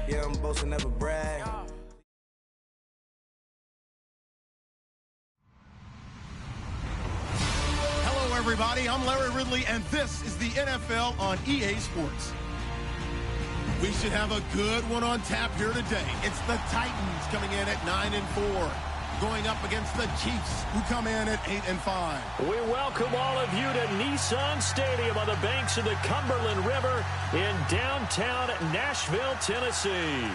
Yeah, I'm boasting, never brag. Hello, everybody. I'm Larry Ridley, and this is the NFL on EA Sports. We should have a good one on tap here today. It's the Titans coming in at 9-4, going up against the Chiefs, who come in at 8-5. We welcome all of you to Nissan Stadium on the banks of the Cumberland River in downtown Nashville, Tennessee.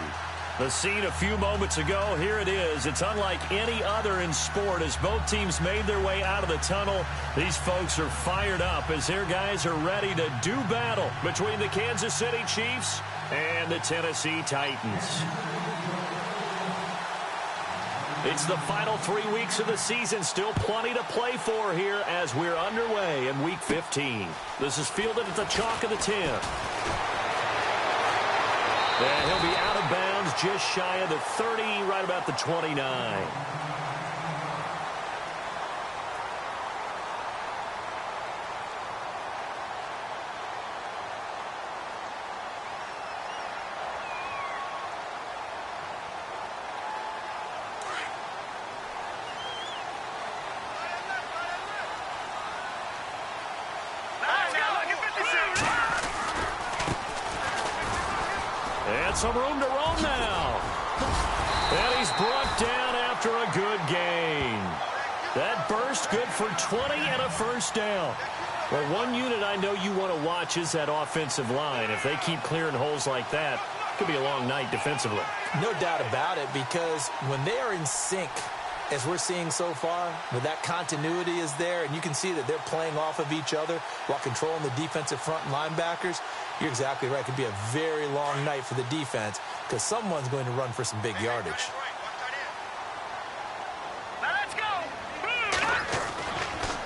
The scene a few moments ago, here it is. It's unlike any other in sport as both teams made their way out of the tunnel. These folks are fired up as their guys are ready to do battle between the Kansas City Chiefs and the Tennessee Titans. It's the final 3 weeks of the season. Still plenty to play for here as we're underway in Week 15. This is fielded at the chalk of the 10. And he'll be out of bounds just shy of the 30, right about the 29. And some room to roam now. And he's brought down after a good gain. That burst good for 20 and a first down. Well, one unit I know you want to watch is that offensive line. If they keep clearing holes like that, it could be a long night defensively. No doubt about it, because when they are in sync, as we're seeing so far, where that continuity is there, and you can see that they're playing off of each other while controlling the defensive front linebackers, you're exactly right. It could be a very long night for the defense because someone's going to run for some big yardage. Let's go.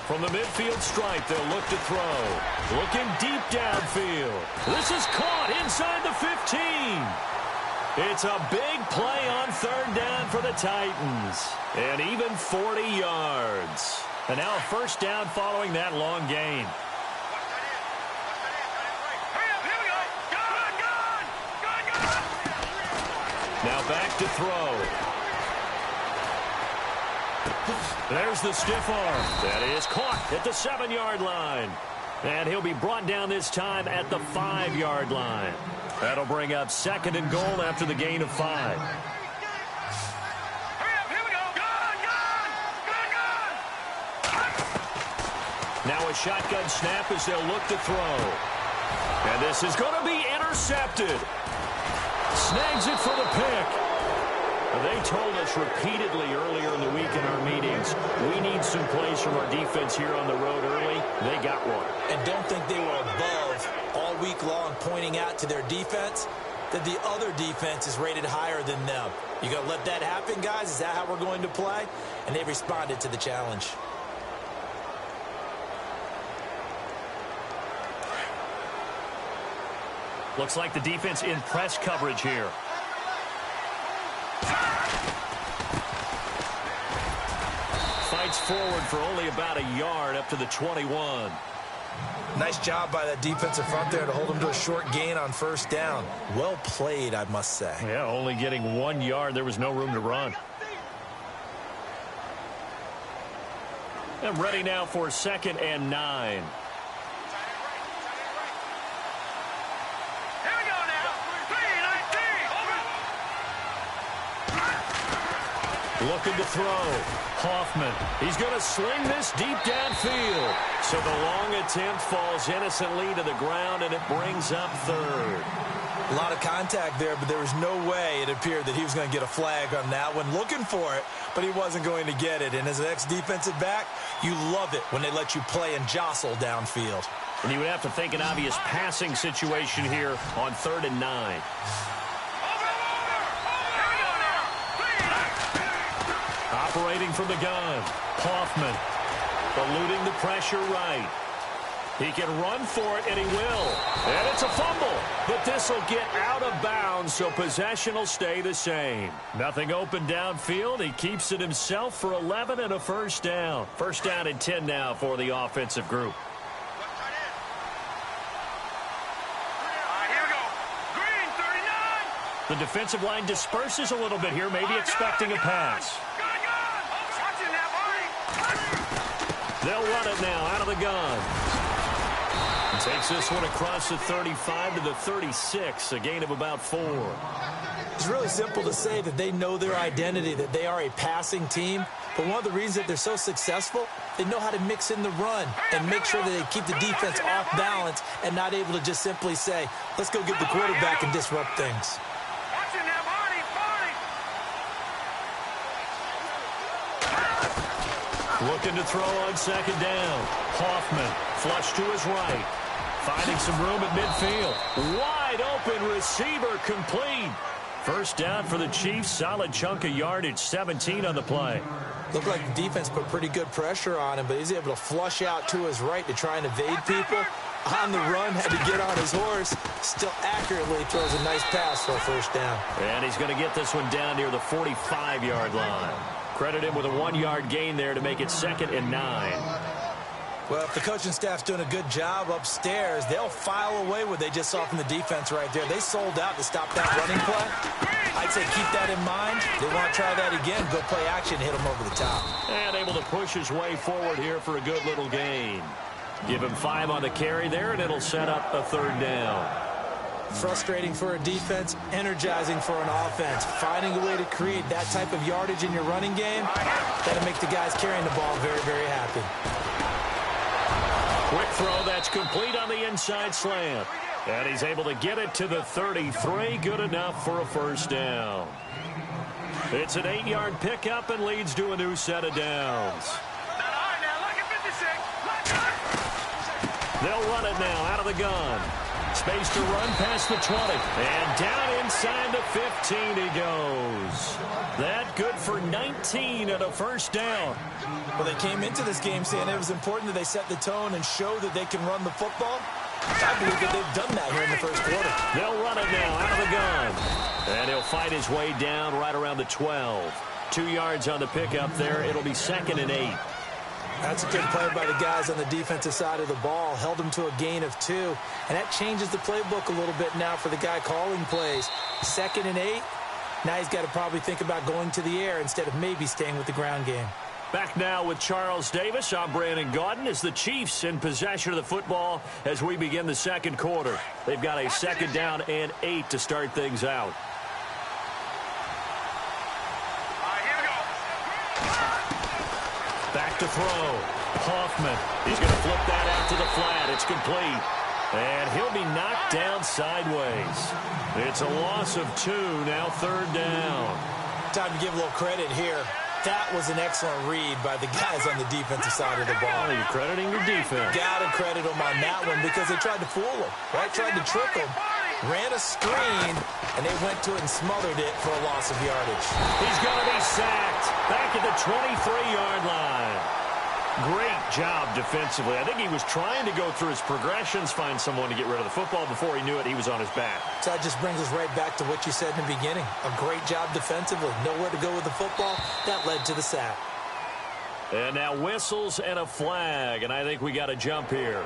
From the midfield stripe, they'll look to throw. Looking deep downfield. This is caught inside the 15. It's a big play on third down for the Titans. And even 40 yards. And now a first down following that long gain. Now back to throw. There's the stiff arm. That is caught at the 7-yard line. And he'll be brought down this time at the 5-yard line. That'll bring up second and goal after the gain of 5. Now a shotgun snap as they'll look to throw. And this is going to be intercepted. Snags it for the pick. They told us repeatedly earlier in the week in our meetings, we need some plays from our defense here on the road early. They got one. And don't think they were above all week long pointing out to their defense that the other defense is rated higher than them. You going to let that happen, guys? Is that how we're going to play? And they responded to the challenge. Looks like the defense in press coverage here. Fights forward for only about a yard up to the 21. Nice job by that defensive front there to hold them to a short gain on first down. Well played, I must say. Yeah, only getting 1 yard. There was no room to run. And ready now for 2nd and 9. Looking to throw. Hoffman. He's going to sling this deep downfield. So the long attempt falls innocently to the ground, and it brings up third. A lot of contact there, but there was no way it appeared that he was going to get a flag on that one. Looking for it, but he wasn't going to get it. And as an ex-defensive back, you love it when they let you play and jostle downfield. And you would have to think an obvious passing situation here on 3rd and 9. Operating from the gun, Hoffman, eluding the pressure right. He can run for it, and he will. And it's a fumble, but this will get out of bounds, so possession will stay the same. Nothing open downfield. He keeps it himself for 11 and a first down. First down and 10 now for the offensive group. The defensive line disperses a little bit here, maybe expecting a pass. They'll run it now out of the gun. Takes this one across the 35 to the 36, a gain of about 4. It's really simple to say that they know their identity, that they are a passing team. But one of the reasons that they're so successful, they know how to mix in the run and make sure that they keep the defense off balance and not able to just simply say, let's go get the quarterback and disrupt things. Looking to throw on second down. Hoffman, flush to his right. Finding some room at midfield. Wide open receiver complete. First down for the Chiefs. Solid chunk of yardage. 17 on the play. Looked like the defense put pretty good pressure on him, but he's able to flush out to his right to try and evade people. On the run, had to get on his horse. Still accurately throws a nice pass for a first down. And he's going to get this one down near the 45-yard line. Credit him with a 1-yard gain there to make it 2nd and 9. Well, if the coaching staff's doing a good job upstairs, they'll file away what they just saw from the defense right there. They sold out to stop that running play. I'd say keep that in mind. They want to try that again, go play action, hit them over the top. And able to push his way forward here for a good little gain. Give him 5 on the carry there, and it'll set up a 3rd down. Frustrating for a defense, energizing for an offense. Finding a way to create that type of yardage in your running game, that'll make the guys carrying the ball very, very happy. Quick throw that's complete on the inside slant. And he's able to get it to the 33. Good enough for a first down. It's an 8-yard pickup and leads to a new set of downs. They'll run it now out of the gun. Space to run past the 20. And down inside the 15 he goes. That good for 19 and a first down. Well, they came into this game saying it was important that they set the tone and show that they can run the football. I believe that they've done that here in the first quarter. They'll run it now out of the gun. And he'll fight his way down right around the 12. 2 yards on the pickup there. It'll be 2nd and 8. That's a good play by the guys on the defensive side of the ball. Held them to a gain of 2. And that changes the playbook a little bit now for the guy calling plays. 2nd and 8. Now he's got to probably think about going to the air instead of maybe staying with the ground game. Back now with Charles Davis. I'm Brandon Gaudin as the Chiefs in possession of the football as we begin the second quarter. They've got a 2nd down and 8 to start things out. Back to throw. Hoffman. He's going to flip that out to the flat. It's complete. And he'll be knocked down sideways. It's a loss of 2. Now 3rd down. Time to give a little credit here. That was an excellent read by the guys on the defensive side of the ball. You're crediting your defense. Got to credit them on that one because they tried to fool them, right? Tried to trick them. Ran a screen, and they went to it and smothered it for a loss of yardage. He's going to be sacked back at the 23-yard line. Great job defensively. I think he was trying to go through his progressions, find someone to get rid of the football. Before he knew it, he was on his back. So that just brings us right back to what you said in the beginning. A great job defensively. Nowhere to go with the football. That led to the sack. And now whistles and a flag, and I think we got a jump here.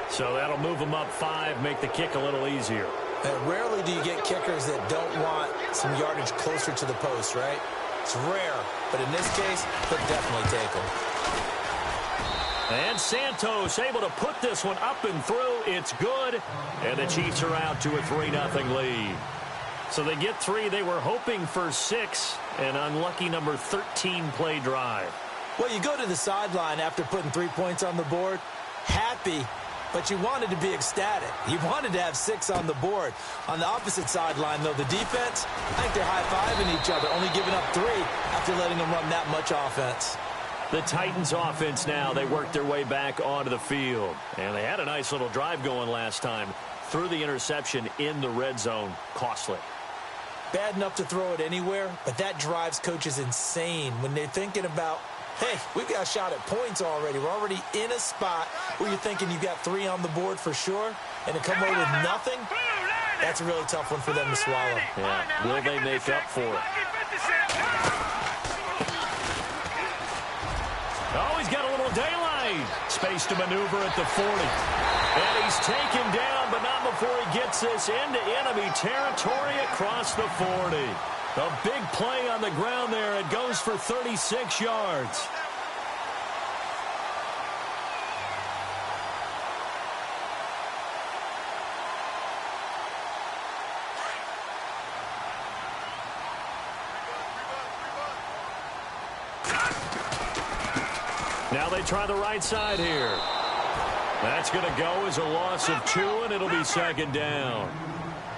So that'll move them up 5, make the kick a little easier. And rarely do you get kickers that don't want some yardage closer to the post, right? It's rare, but in this case, they'll definitely take them. And Santos able to put this one up and through. It's good. And the Chiefs are out to a 3-0 lead. So they get 3. They were hoping for 6. An unlucky number 13 play drive. Well, you go to the sideline after putting 3 points on the board, happy, but you wanted to be ecstatic. You wanted to have 6 on the board. On the opposite sideline, though, the defense, I think they're high-fiving each other, only giving up 3 after letting them run that much offense. The Titans offense now, they worked their way back onto the field. And they had a nice little drive going last time. Threw the interception in the red zone. Costly. Bad enough to throw it anywhere, but that drives coaches insane when they're thinking about, hey, we've got a shot at points already. We're already in a spot where you're thinking you've got 3 on the board for sure, and to come away with nothing, that's a really tough one for them to swallow. Yeah, will they make up for it? Oh, he's got a little daylight. Space to maneuver at the 40. And he's taken down, but not before he gets this into enemy territory across the 40. A big play on the ground there. It goes for 36 yards. Now they try the right side here. That's going to go as a loss of 2, and it'll be second down.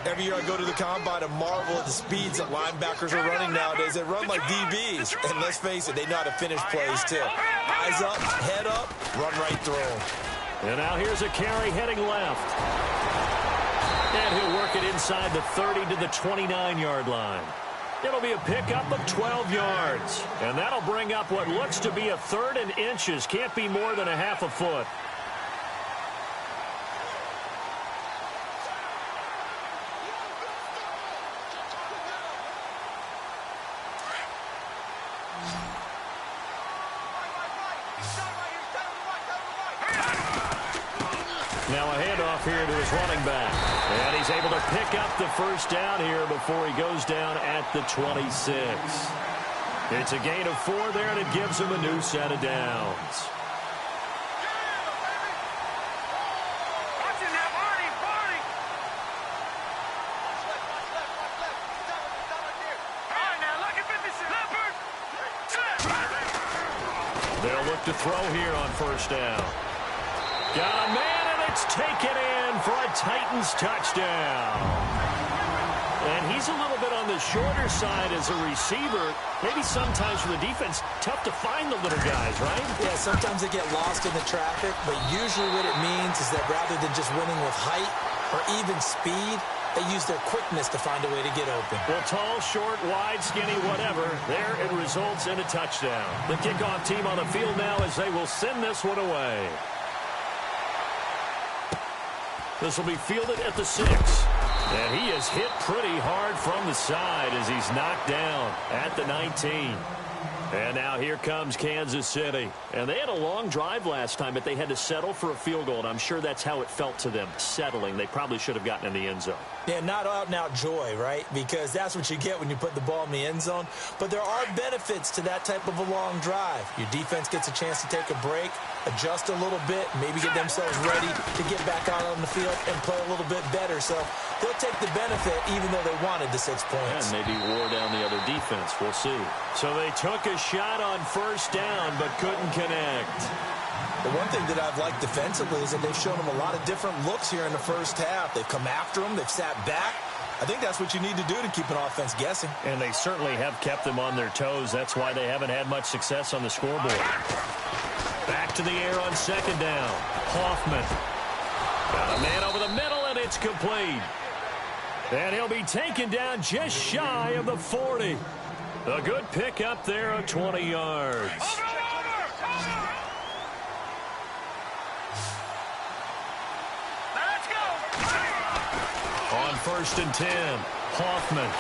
Every year I go to the combine and marvel at the speeds that linebackers are running nowadays. They run like DBs. And let's face it, they know how to finish plays too. Eyes up, head up, run right through them. And now here's a carry heading left. And he'll work it inside the 30 to the 29-yard line. It'll be a pickup of 12 yards. And that'll bring up what looks to be a 3rd and inches. Can't be more than a half a foot. Now a handoff here to his running back. And he's able to pick up the first down here before he goes down at the 26. It's a gain of 4 there, and it gives him a new set of downs. They'll look to throw here on first down. Got a man, and it's taken in for a Titans touchdown. And he's a little bit on the shorter side as a receiver. Maybe sometimes for the defense, tough to find the little guys, right? Yeah, sometimes they get lost in the traffic, but usually what it means is that rather than just winning with height or even speed, they use their quickness to find a way to get open. Well, tall, short, wide, skinny, whatever, there it results in a touchdown. The kickoff team on the field now as they will send this one away. This will be fielded at the 6. And he is hit pretty hard from the side as he's knocked down at the 19. And now here comes Kansas City. And they had a long drive last time, but they had to settle for a field goal. And I'm sure that's how it felt to them, settling. They probably should have gotten in the end zone. Yeah, not out-and-out joy, right? Because that's what you get when you put the ball in the end zone. But there are benefits to that type of a long drive. Your defense gets a chance to take a break, adjust a little bit, maybe get themselves ready to get back out on the field and play a little bit better. So they'll take the benefit even though they wanted the 6 points. And maybe wore down the other defense. We'll see. So they took a shot on first down but couldn't connect. The one thing that I've liked defensively is that they've shown them a lot of different looks here in the first half. They've come after them. They've sat back. I think that's what you need to do to keep an offense guessing. And they certainly have kept them on their toes. That's why they haven't had much success on the scoreboard. Back to the air on second down. Hoffman. Got a man over the middle, and it's complete. And he'll be taken down just shy of the 40. A good pick up there of 20 yards. On first and 10, Hoffman.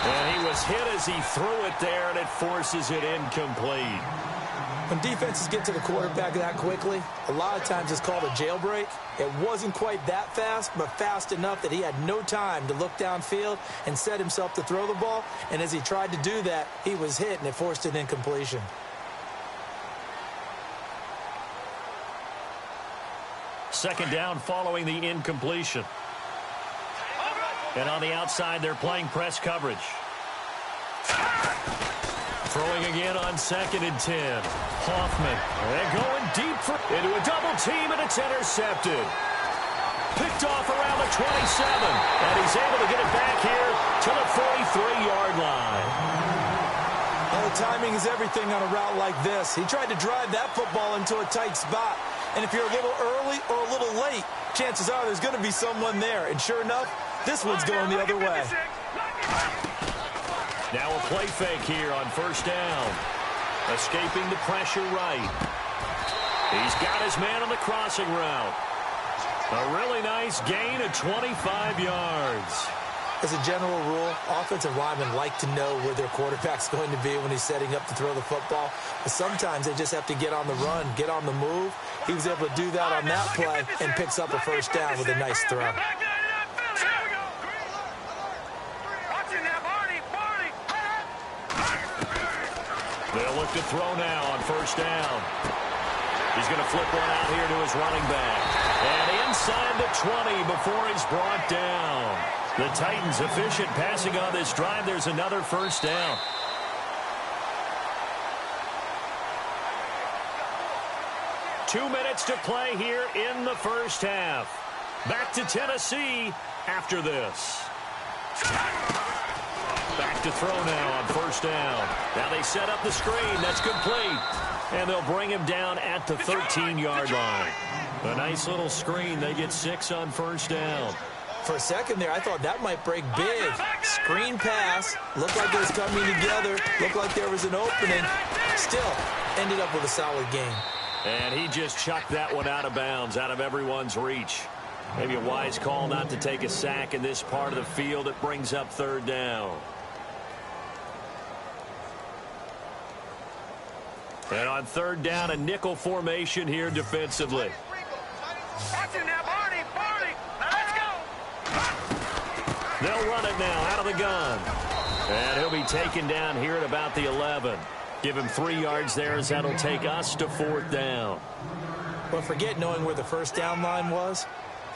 And he was hit as he threw it there, and it forces it incomplete. When defenses get to the quarterback that quickly, a lot of times it's called a jailbreak. It wasn't quite that fast, but fast enough that he had no time to look downfield and set himself to throw the ball. And as he tried to do that, he was hit, and it forced an incompletion. Second down following the incompletion. And on the outside, they're playing press coverage. Throwing again on second and 10. Hoffman. They're going deep into a double team, and it's intercepted. Picked off around the 27. And he's able to get it back here to the 43-yard line. Well, the timing is everything on a route like this. He tried to drive that football into a tight spot. And if you're a little early or a little late, chances are there's going to be someone there. And sure enough, this one's going the other way. Now a play fake here on first down. Escaping the pressure right. He's got his man on the crossing route. A really nice gain of 25 yards. As a general rule, offensive linemen like to know where their quarterback's going to be when he's setting up to throw the football. But sometimes they just have to get on the run, get on the move. He was able to do that on that play and picks up a first down with a nice throw. They'll look to throw now on first down. He's going to flip one out here to his running back. And inside the 20 before he's brought down. The Titans efficient passing on this drive. There's another first down. Two minutes to play here in the first half. Back to Tennessee after this. Back to throw now on first down. Now they set up the screen. That's complete. And they'll bring him down at the 13-yard line. A nice little screen. They get 6 on first down. For a second there, I thought that might break big. Screen pass. Looked like it was coming together. Looked like there was an opening. Still, ended up with a solid game. And he just chucked that one out of bounds, out of everyone's reach. Maybe a wise call not to take a sack in this part of the field. It brings up third down. And on third down, a nickel formation here defensively. They'll run it now out of the gun. And he'll be taken down here at about the 11. Give him 3 yards there as that'll take us to fourth down. But forget knowing where the first down line was.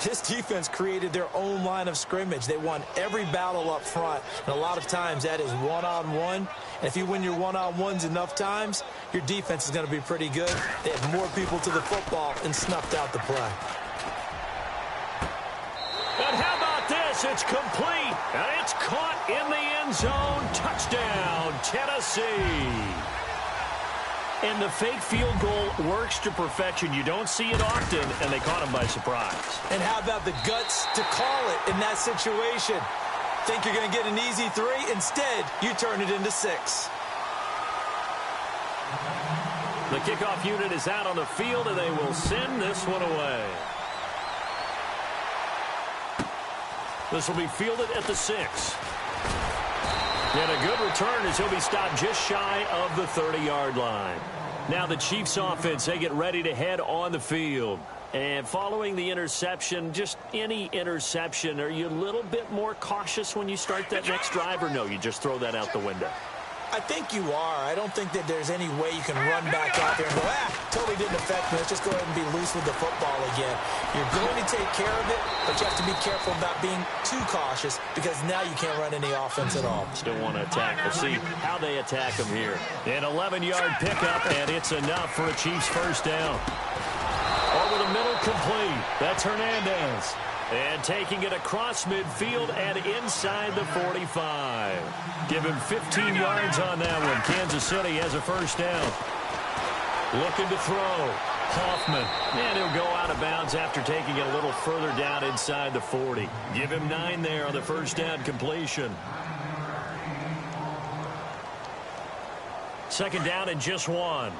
This defense created their own line of scrimmage. They won every battle up front. And a lot of times that is one-on-one. And if you win your one-on-ones enough times, your defense is going to be pretty good. They had more people to the football and snuffed out the play. And how about this? It's complete. And it's caught in the end zone. Touchdown, Tennessee. And the fake field goal works to perfection. You don't see it often, and they caught him by surprise. And how about the guts to call it in that situation? Think you're going to get an easy 3? Instead, you turn it into 6. The kickoff unit is out on the field, and they will send this one away. This will be fielded at the 6. And a good return as he'll be stopped just shy of the 30-yard line. Now the Chiefs offense, they get ready to head on the field. And following the interception, just any interception, are you a little bit more cautious when you start that next drive, or no, you just throw that out the window? I think you are. I don't think that there's any way you can run back out there and go, totally didn't affect me. Let's just go ahead and be loose with the football again. You're going to take care of it, but you have to be careful about being too cautious because now you can't run any offense at all. Still want to attack. We'll see how they attack him here. An 11-yard pickup, and it's enough for a Chiefs first down. Over the middle, complete. That's Hernandez. And taking it across midfield and inside the 45. Give him 15 yards on that one. Kansas City has a first down. Looking to throw. Hoffman. And he'll go out of bounds after taking it a little further down inside the 40. Give him 9 there on the first down completion. Second down and just 1.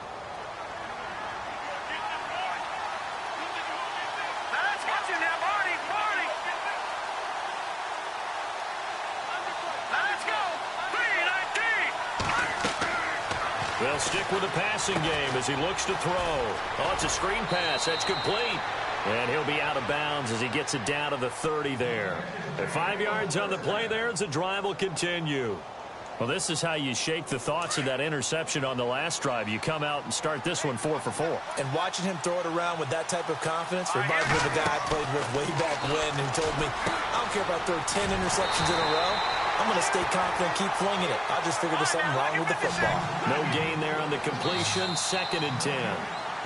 They'll stick with the passing game as he looks to throw. Oh, it's a screen pass. That's complete. And he'll be out of bounds as he gets it down to the 30 there. At 5 yards on the play there as the drive will continue. Well, this is how you shake the thoughts of that interception on the last drive. You come out and start this one 4 for 4. And watching him throw it around with that type of confidence reminds me of the guy I played with way back when who told me, I don't care if I throw 10 interceptions in a row. I'm going to stay confident, keep flinging it. I just figured there's something wrong with the football. No gain there on the completion. 2nd and 10.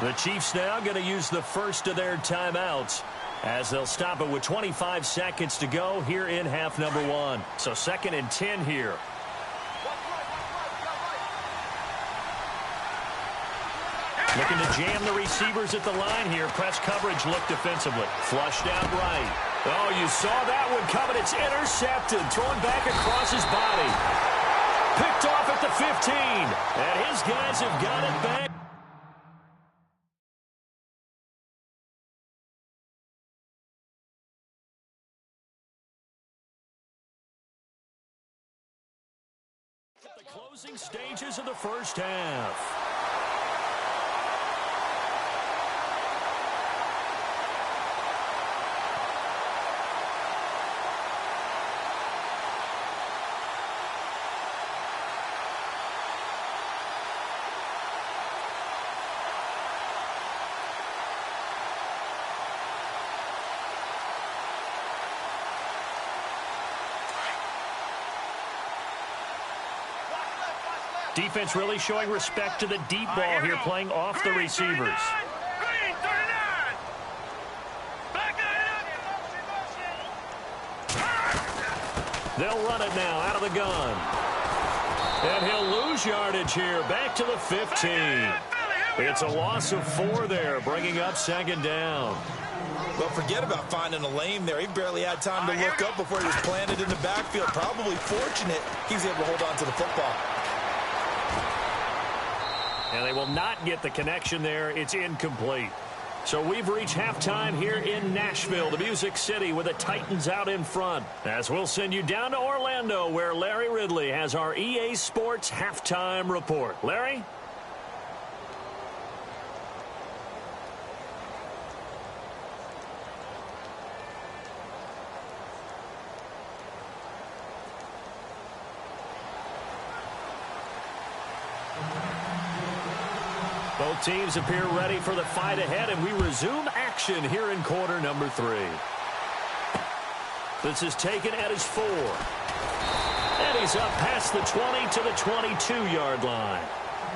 The Chiefs now going to use the first of their timeouts as they'll stop it with 25 seconds to go here in half number 1. So 2nd and 10 here. Looking to jam the receivers at the line here. Press coverage look defensively. Flushed out right. Oh, you saw that one coming. It's intercepted. Thrown back across his body. Picked off at the 15. And his guys have got it back. Closing stages of the first half. Defense really showing respect to the deep ball here, playing off the receivers. They'll run it now out of the gun. And he'll lose yardage here, back to the 15. It's a loss of 4 there, bringing up second down. Well, forget about finding a lane there. He barely had time to look up before he was planted in the backfield. Probably fortunate he was able to hold on to the football. And they will not get the connection there. It's incomplete. So we've reached halftime here in Nashville, the Music City, with the Titans out in front. As we'll send you down to Orlando, where Larry Ridley has our EA Sports halftime report. Larry? Both teams appear ready for the fight ahead, and we resume action here in quarter number 3. This is taken at his 4. And he's up past the 20 to the 22-yard line.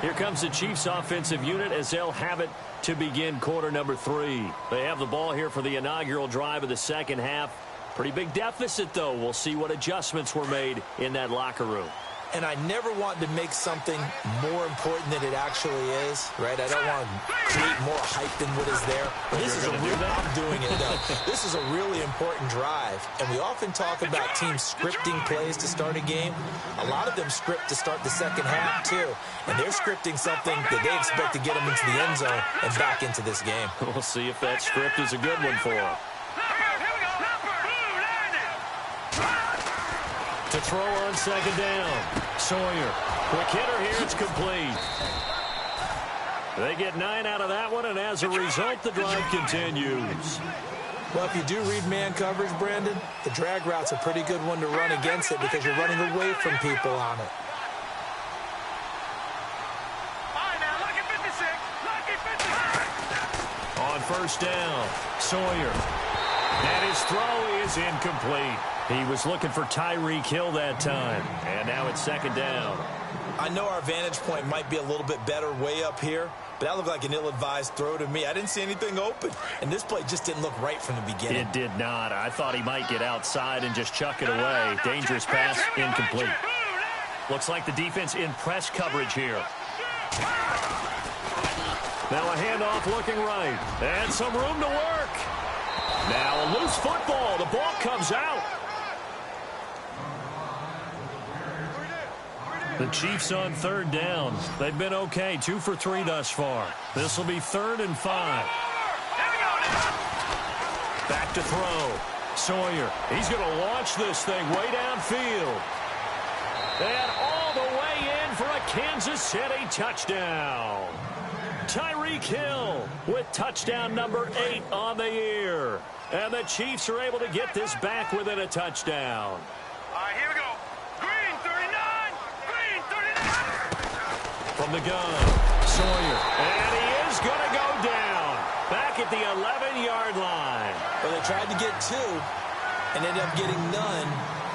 Here comes the Chiefs offensive unit as they'll have it to begin quarter number 3. They have the ball here for the inaugural drive of the second half. Pretty big deficit, though. We'll see what adjustments were made in that locker room. And I never want to make something more important than it actually is, right? I don't want to create more hype than what is there. But this is a real, I'm doing it, though. This is a really important drive. And we often talk about teams scripting plays to start a game. A lot of them script to start the second half, too. And they're scripting something that they expect to get them into the end zone and back into this game. We'll see if that script is a good one for them. To throw on second down. Sawyer. Quick hitter here. It's complete. They get 9 out of that one, and as a result, the drive continues. Well, if you do read man coverage, Brandon, the drag route's a pretty good one to run against it because you're running away from people on it. On first down, Sawyer. And his throw is incomplete. He was looking for Tyreek Hill that time. And now it's second down. I know our vantage point might be a little bit better way up here, but that looked like an ill-advised throw to me. I didn't see anything open, and this play just didn't look right from the beginning. It did not. I thought he might get outside and just chuck it away. Dangerous pass, incomplete. Looks like the defense in press coverage here. Now a handoff looking right. And some room to work. Now a loose football. The ball comes out. The Chiefs on third down. They've been okay, 2 for 3 thus far. This will be 3rd and 5. Back to throw. Sawyer. He's going to launch this thing way downfield. And all the way in for a Kansas City touchdown. Tyreek Hill with touchdown number 8 on the year. And the Chiefs are able to get this back within a touchdown. All right, here we go. Green 39. Green 39. From the gun, Sawyer. And he is going to go down. Back at the 11-yard line. Well, they tried to get 2 and ended up getting none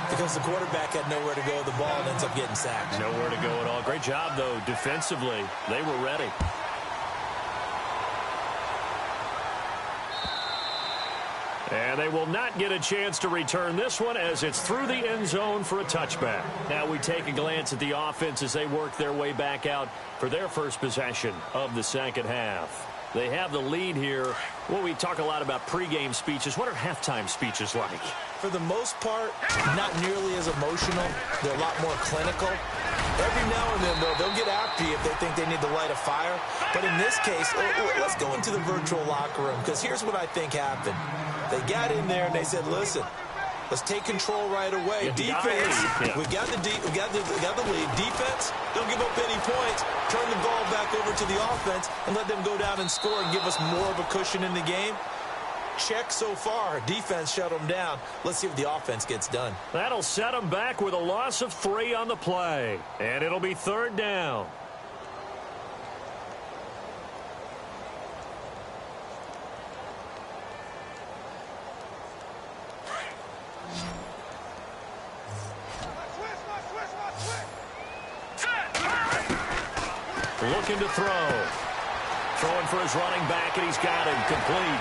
because the quarterback had nowhere to go with the ball and ends up getting sacked. Nowhere to go at all. Great job, though, defensively. They were ready. And they will not get a chance to return this one as it's through the end zone for a touchback. Now we take a glance at the offense as they work their way back out for their first possession of the second half. They have the lead here. Well, we talk a lot about pregame speeches. What are halftime speeches like? For the most part, not nearly as emotional. They're a lot more clinical. Every now and then, though, they'll get after you if they think they need to light a fire. But in this case, let's go into the virtual locker room because here's what I think happened. They got in there and they said, listen, Let's take control right away. Defense, we got the lead. Defense, don't give up any points. Turn the ball back over to the offense and let them go down and score and give us more of a cushion in the game. Check so far. Defense shut them down. Let's see if the offense gets done. That'll set them back with a loss of 3 on the play. And it'll be 3rd down. Looking to throw. Throwing for his running back, and he's got him complete.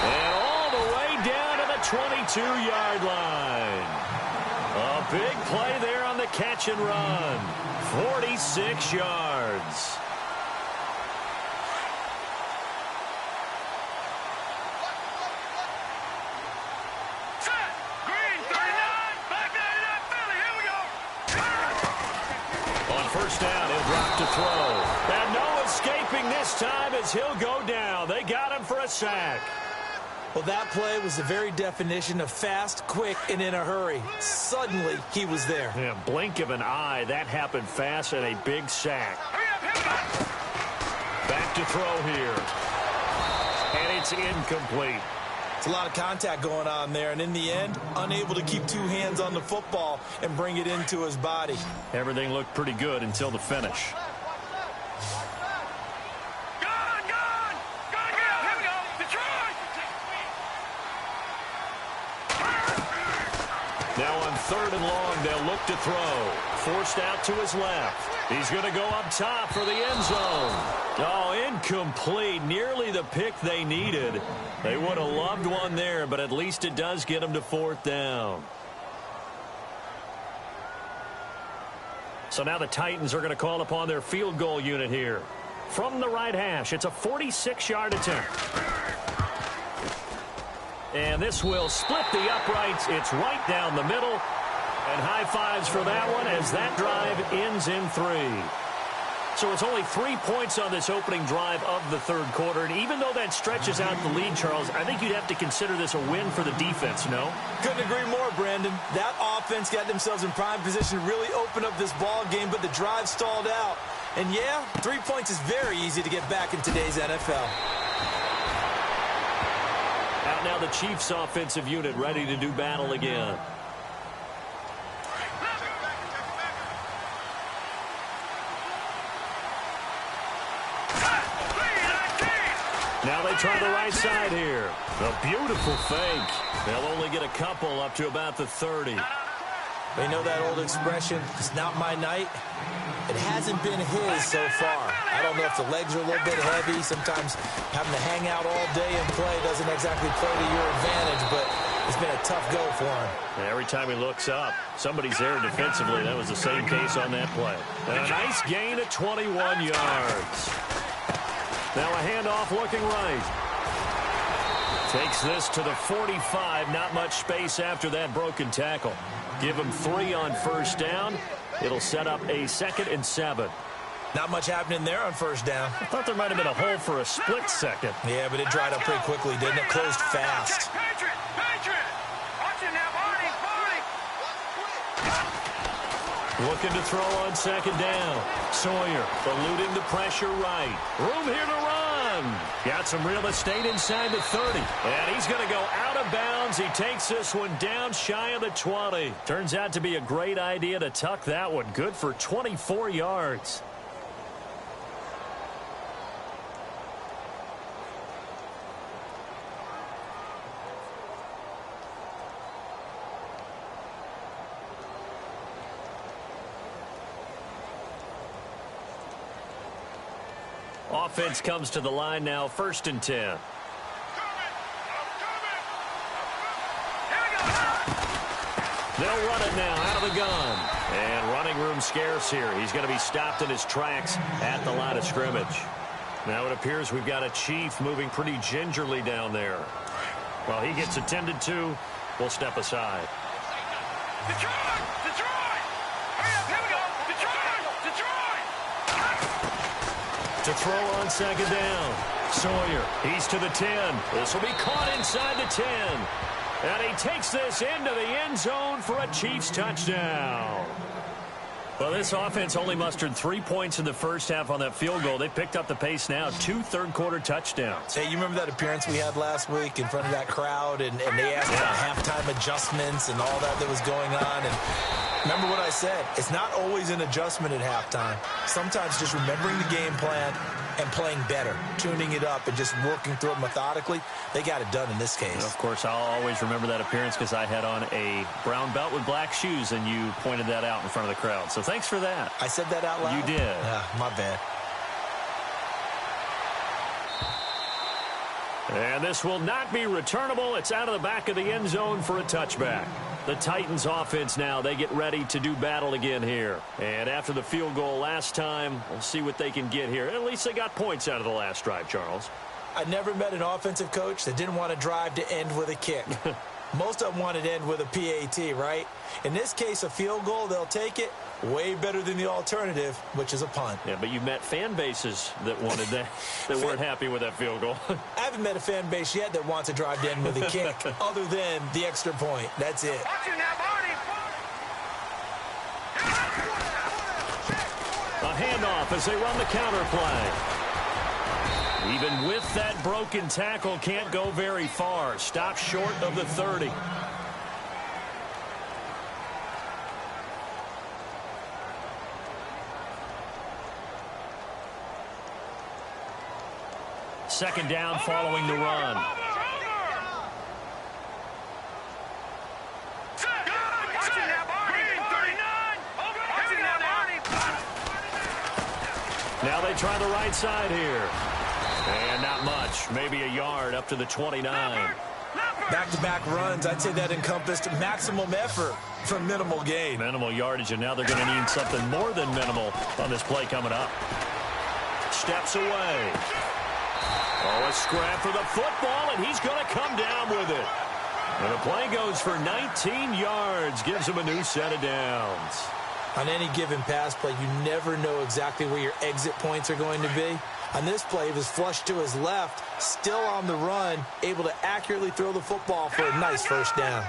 And all the way down to the 22-yard line. A big play there on the catch and run. 46 yards. First down, he'll drop to throw. And no escaping this time as he'll go down. They got him for a sack. Well, that play was the very definition of fast, quick, and in a hurry. Suddenly, he was there. Yeah, blink of an eye. That happened fast and a big sack. Back to throw here. And it's incomplete. It's a lot of contact going on there, and in the end, unable to keep 2 hands on the football and bring it into his body. Everything looked pretty good until the finish. Now on 3rd and long, they'll look to throw. Forced out to his left. He's going to go up top for the end zone. Oh, incomplete. Nearly the pick they needed. They would have loved one there, but at least it does get them to 4th down. So now the Titans are going to call upon their field goal unit here. From the right hash, it's a 46-yard attempt. And this will split the uprights. It's right down the middle. And high fives for that one as that drive ends in 3. So it's only 3 points on this opening drive of the 3rd quarter. And even though that stretches out the lead, Charles, I think you'd have to consider this a win for the defense, no? Couldn't agree more, Brandon. That offense got themselves in prime position to really open up this ball game, but the drive stalled out. And yeah, 3 points is very easy to get back in today's NFL. Out now the Chiefs offensive unit ready to do battle again. Now they try the right side here. A beautiful fake. They'll only get a couple up to about the 30. They know that old expression, it's not my night. It hasn't been his so far. I don't know if the legs are a little bit heavy. Sometimes having to hang out all day and play doesn't exactly play to your advantage, but it's been a tough go for him. Every time he looks up, somebody's there defensively. That was the same case on that play. And a nice gain of 21 yards. Now a handoff looking right. Takes this to the 45. Not much space after that broken tackle. Give him 3 on first down. It'll set up a 2nd and 7. Not much happening there on first down. I thought there might have been a hole for a split second. Yeah, but it dried up pretty quickly, didn't it? Closed fast. Looking to throw on 2nd down. Sawyer eluding the pressure right. Room here to run. Got some real estate inside the 30. And he's going to go out of bounds. He takes this one down shy of the 20. Turns out to be a great idea to tuck that one. Good for 24 yards. Offense comes to the line now, 1st and 10. They'll run it now out of the gun. And running room scarce here. He's going to be stopped in his tracks at the line of scrimmage. Now it appears we've got a Chief moving pretty gingerly down there. While he gets attended to, we'll step aside. Detroit! Detroit! Hurry up, here we go! Detroit! Detroit! To throw on second down. Sawyer, he's to the 10. This will be caught inside the 10. And he takes this into the end zone for a Chiefs touchdown. Well, this offense only mustered 3 points in the first half on that field goal. They picked up the pace now. 2 third-quarter touchdowns. Hey, you remember that appearance we had last week in front of that crowd, and they asked about halftime adjustments and all that was going on, and remember what I said. It's not always an adjustment at halftime. Sometimes just remembering the game plan and playing better, tuning it up and just working through it methodically. They got it done in this case. And of course, I'll always remember that appearance because I had on a brown belt with black shoes, and you pointed that out in front of the crowd. So thanks for that. I said that out loud? You did. My bad. And this will not be returnable. It's out of the back of the end zone for a touchback. The Titans offense now, they get ready to do battle again here. And after the field goal last time, we'll see what they can get here. At least they got points out of the last drive, Charles. I never met an offensive coach that didn't want to drive to end with a kick. Most of them wanted to end with a PAT, right? In this case, a field goal, they'll take it. Way better than the alternative, which is a punt. Yeah, but you met fan bases that wanted that, that weren't happy with that field goal. I haven't met a fan base yet that wants to drive to end with a kick, other than the extra point. That's it. A handoff as they run the counter play. Even with that broken tackle, can't go very far. Stop short of the 30. Second down following the run. Now they try the right side here. And not much. Maybe a yard up to the 29. Back-to-back runs, I'd say that encompassed maximum effort for minimal gain. Minimal yardage, and now they're going to need something more than minimal on this play coming up. Steps away. Oh, a scrap for the football, and he's going to come down with it. And the play goes for 19 yards, gives him a new set of downs. On any given pass play, you never know exactly where your exit points are going to be. On this play, he was flushed to his left, still on the run, able to accurately throw the football for a nice first down.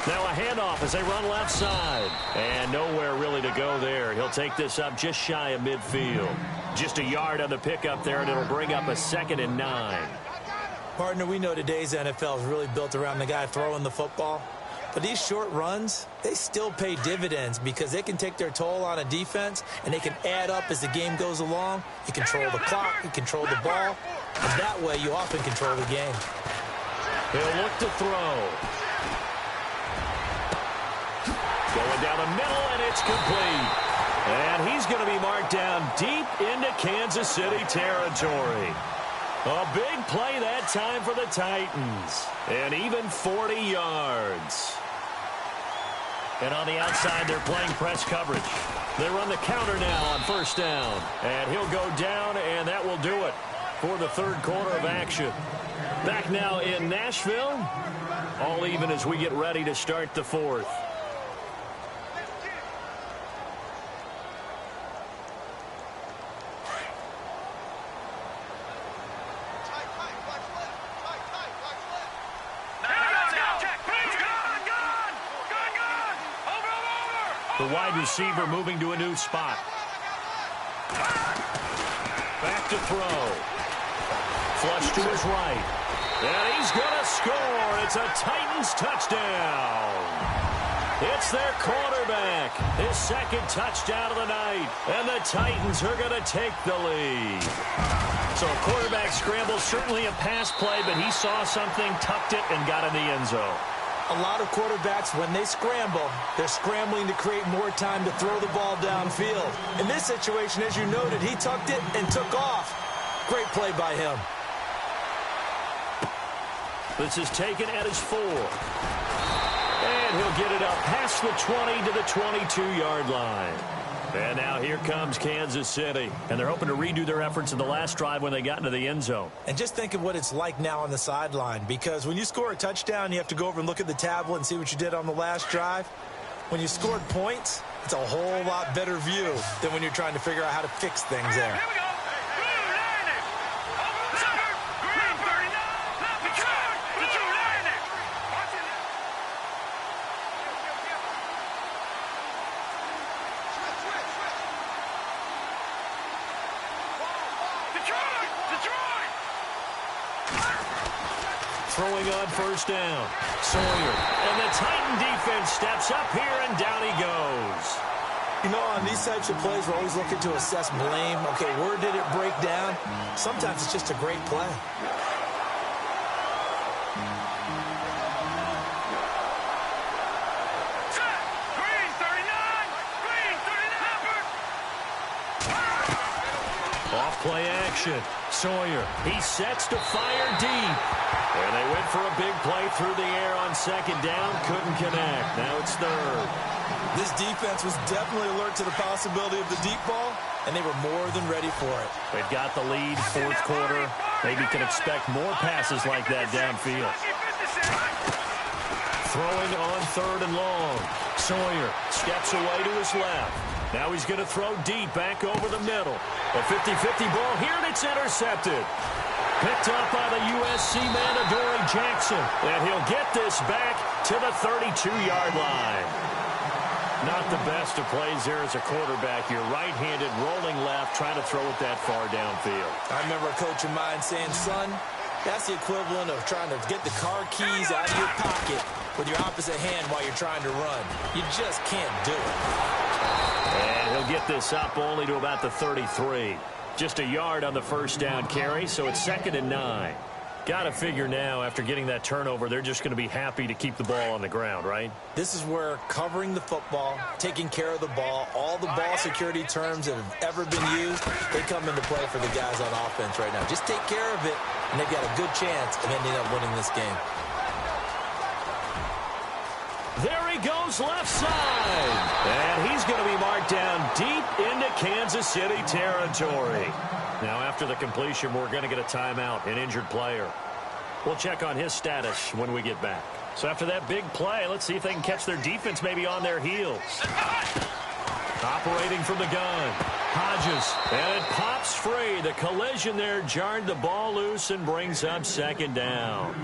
Now a handoff as they run left side. And nowhere really to go there. He'll take this up just shy of midfield. Just a yard on the pickup there, and it'll bring up a 2nd and 9. Partner, we know today's NFL is really built around the guy throwing the football. But these short runs, they still pay dividends because they can take their toll on a defense, and they can add up as the game goes along. You control the clock, you control the ball, and that way you often control the game. He'll look to throw. Going down the middle, and it's complete. And he's going to be marked down deep into Kansas City territory. A big play that time for the Titans. And even 40 yards. And on the outside, they're playing press coverage. They run the counter now on first down. And he'll go down, and that will do it for the third quarter of action. Back now in Nashville. All even as we get ready to start the fourth. The wide receiver moving to a new spot. Back to throw. Flush to his right. And he's going to score. It's a Titans touchdown. It's their quarterback. His second touchdown of the night. And the Titans are going to take the lead. So a quarterback scramble, certainly a pass play, but he saw something, tucked it, and got in the end zone. A lot of quarterbacks, when they scramble, they're scrambling to create more time to throw the ball downfield. In this situation, as you noted, he tucked it and took off. Great play by him. This is taken at his 4. And he'll get it up past the 20 to the 22-yard line. And now here comes Kansas City. And they're hoping to redo their efforts in the last drive when they got into the end zone. And just think of what it's like now on the sideline. Because when you score a touchdown, you have to go over and look at the tablet and see what you did on the last drive. When you scored points, it's a whole lot better view than when you're trying to figure out how to fix things there. Here we go. Blue 90. Center. Green 39. The charge. The Drew 90. Watch it. Detroit. Detroit. Throwing on first down. Sawyer. And the Titan defense steps up here, and down he goes. You know, on these types of plays, we're always looking to assess blame. Okay, where did it break down? Sometimes it's just a great play. Set. Green 39. Green 39. Off-play action. Sawyer. He sets to fire deep. And they went for a big play through the air on second down. Couldn't connect. Now it's third. This defense was definitely alert to the possibility of the deep ball, and they were more than ready for it. They've got the lead, fourth quarter. Maybe can expect more passes like that downfield. Throwing on third and long. Sawyer steps away to his left. Now he's going to throw deep back over the middle. A 50-50 ball here, and it's intercepted. Picked up by the USC man, Adoree Jackson. And he'll get this back to the 32-yard line. Not the best of plays there as a quarterback. You're right-handed, rolling left, trying to throw it that far downfield. I remember a coach of mine saying, son, that's the equivalent of trying to get the car keys out of your pocket with your opposite hand while you're trying to run. You just can't do it. And he'll get this up only to about the 33. Just a yard on the first down carry, so it's 2nd and 9. Got to figure now, after getting that turnover, they're just going to be happy to keep the ball on the ground, right? This is where covering the football, taking care of the ball, all the ball security terms that have ever been used, they come into play for the guys on offense right now. Just take care of it, and they've got a good chance of ending up winning this game. There he goes left side. And he's going to be marked down deep into Kansas City territory. Now, after the completion, we're going to get a timeout, an injured player. We'll check on his status when we get back. So after that big play, let's see if they can catch their defense maybe on their heels. Operating from the gun. Hodges. And it pops free. The collision there jarred the ball loose and brings up 2nd down.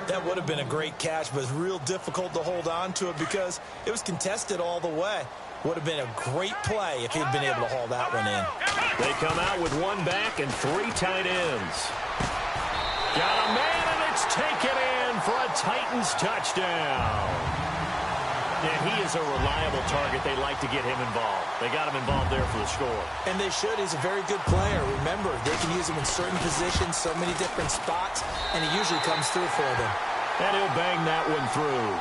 That would have been a great catch, but it's real difficult to hold on to it because it was contested all the way. Would have been a great play if he'd been able to haul that one in. They come out with one back and 3 tight ends. Got a man, and it's taken in for a Titans touchdown. Yeah, he is a reliable target. They like to get him involved. They got him involved there for the score. And they should. He's a very good player. Remember, they can use him in certain positions, so many different spots, and he usually comes through for them. And he'll bang that one through.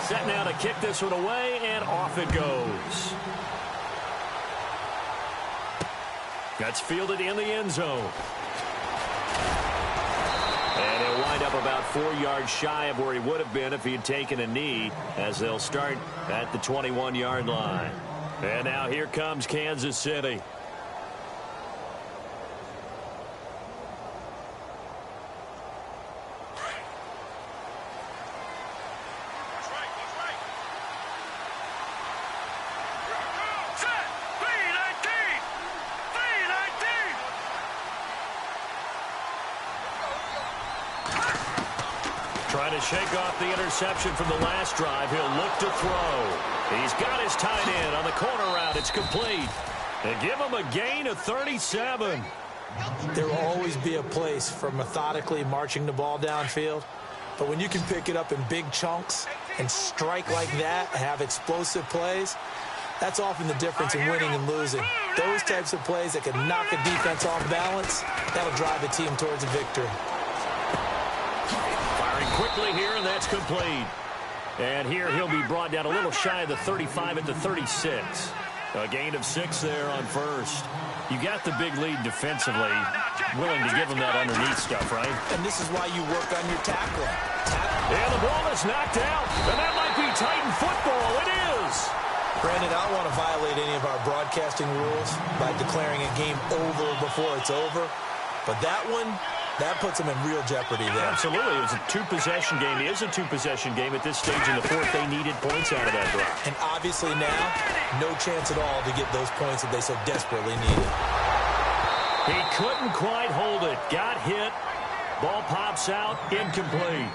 Set now to kick this one away, and off it goes. That's fielded in the end zone. And he'll wind up about 4 yards shy of where he would have been if he had taken a knee, as they'll start at the 21-yard line. And now here comes Kansas City. Trying to shake off the interception from the last drive. He'll look to throw. He's got his tight end on the corner route. It's complete. They give him a gain of 37. There will always be a place for methodically marching the ball downfield. But when you can pick it up in big chunks and strike like that and have explosive plays, that's often the difference in winning and losing. Those types of plays that can knock a defense off balance, that'll drive a team towards a victory. Firing quickly here, and that's complete. And here he'll be brought down a little shy of the 35 at the 36. A gain of 6 there on first. You got the big lead defensively. Willing to give him that underneath stuff, right? And this is why you work on your tackling. And the ball is knocked out. And that might be Titan football. It is. Brandon, I don't want to violate any of our broadcasting rules by declaring a game over before it's over, but that one, that puts them in real jeopardy there. Absolutely. It was a two-possession game. It is a two-possession game at this stage in the fourth. They needed points out of that drive. And obviously now, no chance at all to get those points that they so desperately needed. He couldn't quite hold it. Got hit. Ball pops out. Incomplete.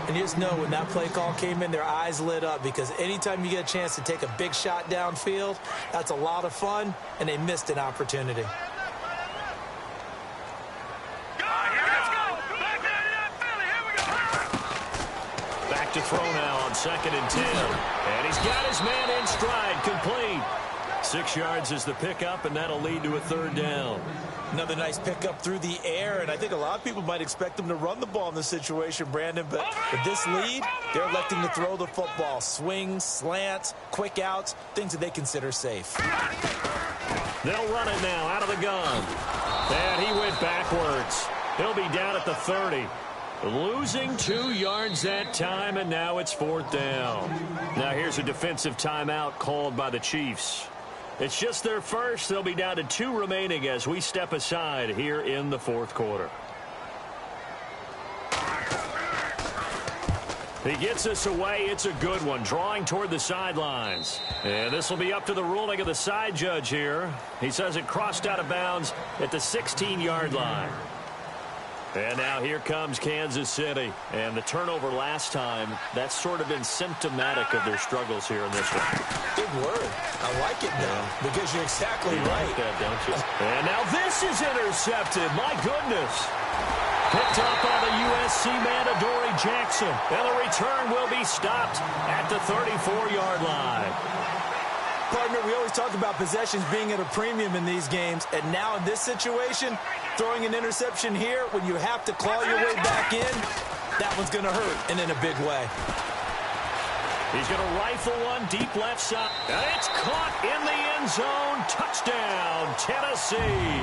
And you just know when that play call came in, their eyes lit up, because anytime you get a chance to take a big shot downfield, that's a lot of fun, and they missed an opportunity. Back to throw now on 2nd and 10. And he's got his man in stride. Complete. 6 yards is the pickup, and that'll lead to a 3rd down. Another nice pickup through the air, and I think a lot of people might expect them to run the ball in this situation, Brandon, but with this lead, they're electing to throw the football. Swings, slants, quick outs, things that they consider safe. They'll run it now out of the gun. And he went backwards. He'll be down at the 30. Losing 2 yards that time, and now it's 4th down. Now here's a defensive timeout called by the Chiefs. It's just their first. They'll be down to 2 remaining as we step aside here in the 4th quarter. He gets us away. It's a good one. Drawing toward the sidelines. And this will be up to the ruling of the side judge here. He says it crossed out of bounds at the 16-yard line. And now here comes Kansas City. And the turnover last time, that's sort of been symptomatic of their struggles here in this one. Good word. I like it now, because you're exactly right. Like that, don't you? And now this is intercepted. My goodness. Picked up by the USC man, Adoree Jackson. And the return will be stopped at the 34-yard line. Partner, we always talk about possessions being at a premium in these games, and now in this situation, throwing an interception here when you have to claw your way back in, that one's going to hurt, and in a big way. He's going to rifle one deep left side. And it's caught in the end zone. Touchdown, Tennessee.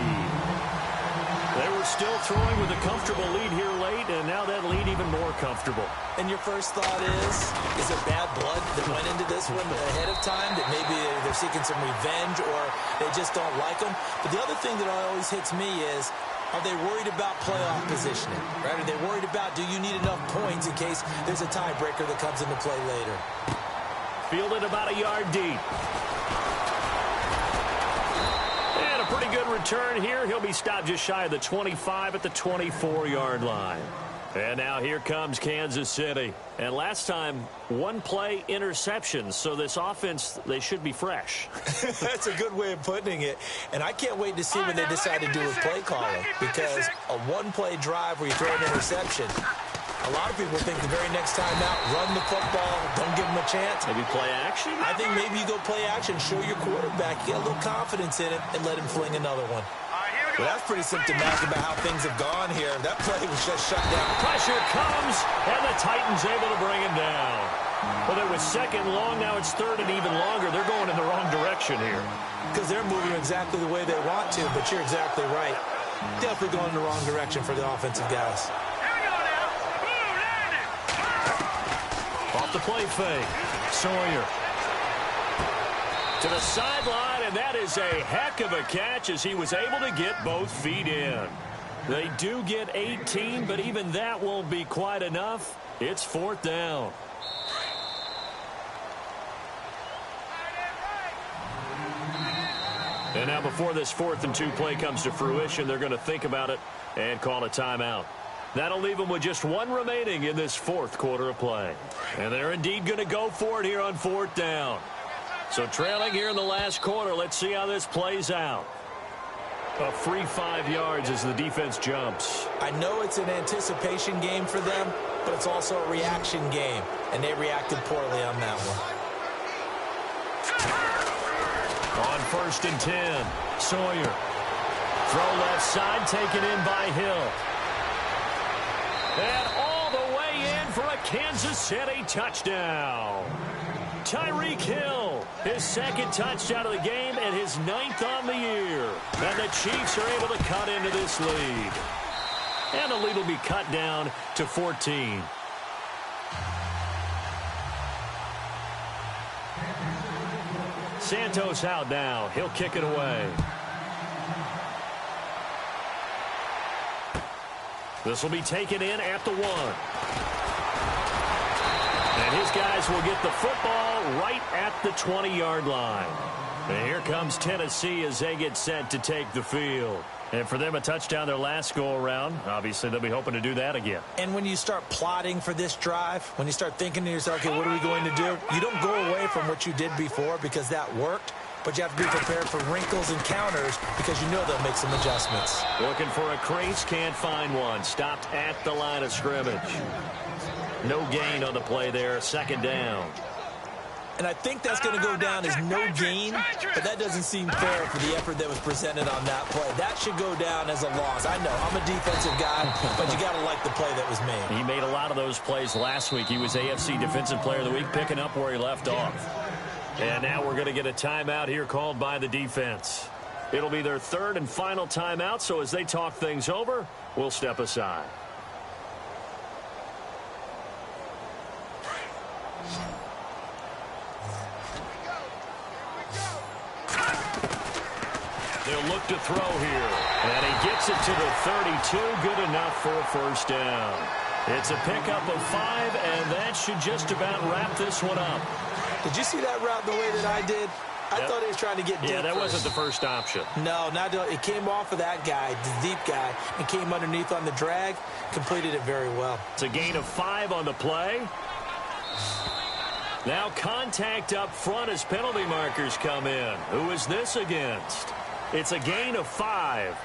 They were still throwing with a comfortable lead here late, and now that lead even more comfortable. And your first thought is it bad blood that went into this one ahead of time, that maybe they're seeking some revenge or they just don't like them? But the other thing that always hits me is, are they worried about playoff positioning? Right? Are they worried about, do you need enough points in case there's a tiebreaker that comes into play later? Fielded about a yard deep. And a pretty good return here. He'll be stopped just shy of the 25 at the 24-yard line. And now here comes Kansas City. And last time, one play interception. So this offense, they should be fresh. That's a good way of putting it. And I can't wait to see what they decide to do with play calling. Because a one-play drive where you throw an interception, a lot of people think the very next time out, run the football, don't give them a chance. Maybe play action? I think maybe you go play action, show your quarterback, get a little confidence in it, and let him fling another one. Well, that's pretty symptomatic about how things have gone here. That play was just shut down. Pressure comes, and the Titans able to bring him down. Well, it was 2nd long. Now it's 3rd and even longer. They're going in the wrong direction here. Because they're moving exactly the way they want to, but you're exactly right. Definitely going in the wrong direction for the offensive guys. Off the play fake. Sawyer. To the sideline, and that is a heck of a catch as he was able to get both feet in. They do get 18, but even that won't be quite enough. It's 4th down. And now before this 4th and 2 play comes to fruition, they're going to think about it and call a timeout. That'll leave them with just 1 remaining in this 4th quarter of play. And they're indeed going to go for it here on 4th down. So trailing here in the last quarter, let's see how this plays out. A free 5 yards as the defense jumps. I know it's an anticipation game for them, but it's also a reaction game, and they reacted poorly on that one. On 1st and 10, Sawyer. Throw left side, taken in by Hill. And all the way in for a Kansas City touchdown. Tyreek Hill, his 2nd touchdown of the game and his 9th on the year. And the Chiefs are able to cut into this lead. And the lead will be cut down to 14. Santos out now. He'll kick it away. This will be taken in at the 1. And his guys will get the football right at the 20-yard line. And here comes Tennessee as they get set to take the field. And for them, a touchdown their last go-around. Obviously, they'll be hoping to do that again. And when you start plotting for this drive, when you start thinking to yourself, okay, what are we going to do? You don't go away from what you did before because that worked. But you have to be prepared for wrinkles and counters because you know they'll make some adjustments. Looking for a crease, can't find one. Stopped at the line of scrimmage. No gain on the play there, second down. And I think that's going to go down as no gain, but that doesn't seem fair for the effort that was presented on that play. That should go down as a loss. I know, I'm a defensive guy, but you got to like the play that was made. He made a lot of those plays last week. He was AFC Defensive Player of the Week, picking up where he left off. And now we're going to get a timeout here called by the defense. It'll be their third and final timeout, so as they talk things over, we'll step aside. They'll look to throw here. And he gets it to the 32. Good enough for a first down. It's a pickup of 5, and that should just about wrap this one up. Did you see that route the way that I did? I thought he was trying to get deep. Yeah, that first. wasn't the first option. No, it came off of that guy, the deep guy, and came underneath on the drag. Completed it very well. It's a gain of 5 on the play. Now contact up front as penalty markers come in. Who is this against? It's a gain of 5.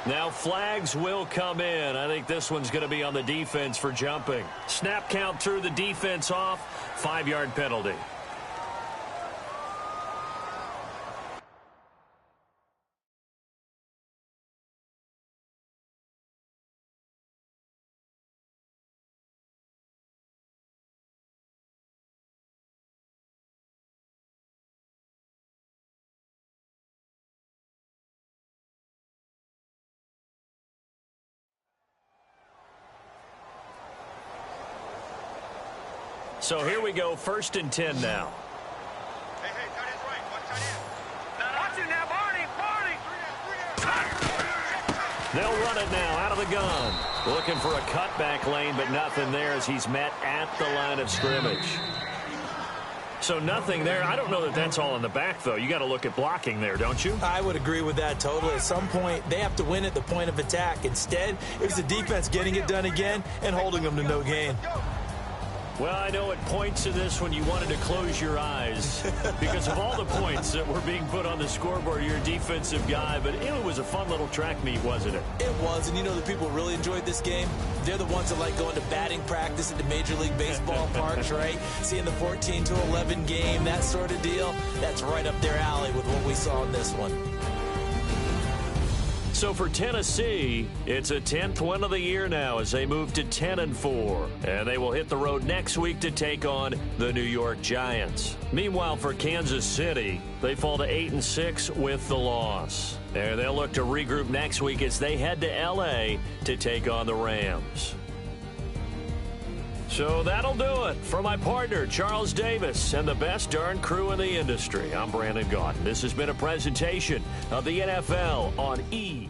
Now flags will come in. I think this one's going to be on the defense for jumping. Snap count threw the defense off. 5-yard penalty. So here we go, 1st and 10 now. Hey, tight end's right. One tight end. Watch it now, Barney. They'll run it now out of the gun. Looking for a cutback lane, but nothing there as he's met at the line of scrimmage. So nothing there. I don't know that that's all in the back, though. You got to look at blocking there, don't you? I would agree with that totally. At some point, they have to win at the point of attack. Instead, it was the defense getting it done again and holding them to no gain. Well, I know at points of this when you wanted to close your eyes because of all the points that were being put on the scoreboard. You're a defensive guy, but it was a fun little track meet, wasn't it? It was, and you know the people who really enjoyed this game? They're the ones that like going to batting practice at the Major League Baseball parks, right? Seeing the 14-11 game, that sort of deal. That's right up their alley with what we saw in this one. So for Tennessee, it's a 10th win of the year now as they move to 10-4. And they will hit the road next week to take on the New York Giants. Meanwhile, for Kansas City, they fall to 8-6 with the loss. And they'll look to regroup next week as they head to L.A. to take on the Rams. So that'll do it. For my partner, Charles Davis, and the best darn crew in the industry, I'm Brandon Gaudin. This has been a presentation of the NFL on E!